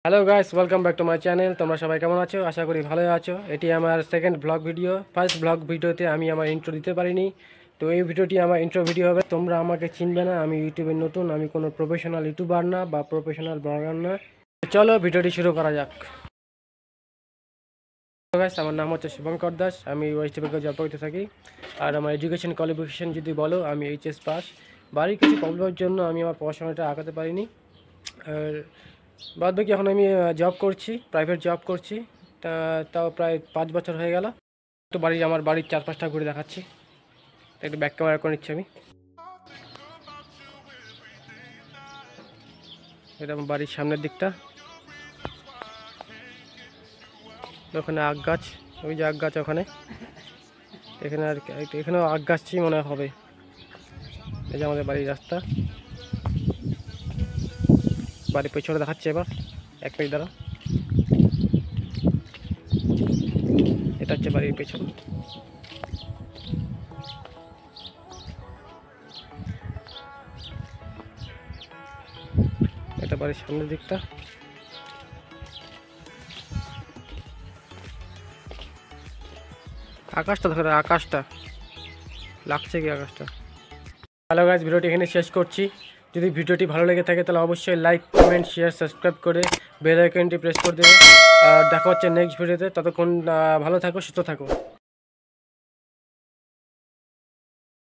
Hello guys, welcome back to my channel. তোমরা সবাই কেমন আছো? আশা করি ভালো আছো। এটি আমার second blog video. First blog ভিডিওতে আমি আমার ইন্ট্রো দিতে পারিনি, তো এই ভিডিওটি আমার ইন্ট্রো ভিডিও হবে। তোমরা আমাকে চিনবে না, আমি ইউটিউবে নতুন, আমি কোনো প্রফেশনাল ইউটিউবার না বা প্রফেশনাল ব্লগার না। চলো ভিডিওটি শুরু করা যাক। গাইস, আমার নাম হচ্ছে শুভঙ্কর দাস, আমি ওয়েস্ট বেঙ্গল জব করতে থাকি। আর আমার এডুকেশন কোয়ালিফিকেশন যদি বলো, আমি এইচএস পাস। বাড়ির কিছু প্রবলেমের জন্য আমি আমার পড়াশোনাটা আগাতে পারিনি। আর বাদ বাকি এখন আমি জব করছি, প্রাইভেট জব করছি। তাও প্রায় 5 বছর হয়ে গেল। তো আমার বাড়ির চারপাশটা ঘুরে দেখাচ্ছি, একটু ব্যাক ক্যামেরা করে নিচ্ছি আমি। এটা আমার বাড়ির সামনের দিকটা। ওখানে আখ গাছ, ওই যে আখ গাছ ওখানে, এখানে আর এখানেও আখ গাছই মনে হবে। এই যে আমাদের বাড়ির রাস্তা, বাড়ির পেছনে দেখাচ্ছে এবার। এক মিনিট দ্বারা, এটা হচ্ছে বাড়ির পেছন। এটা বাড়ির সামনের দিকটা। আকাশটা ধরে, আকাশটা লাগছে কি আকাশটা। হ্যালো গাইস, ভিডিওটি এখানে শেষ করছি। যদি ভিডিওটি ভালো লেগে থাকে তাহলে অবশ্যই লাইক, কমেন্ট, শেয়ার, সাবস্ক্রাইব করে বেল আইকনটি প্রেস করে দেবে। আর দেখা হচ্ছে নেক্সট ভিডিওতে। ততক্ষণ ভালো থাকো, সুস্থ থাকো।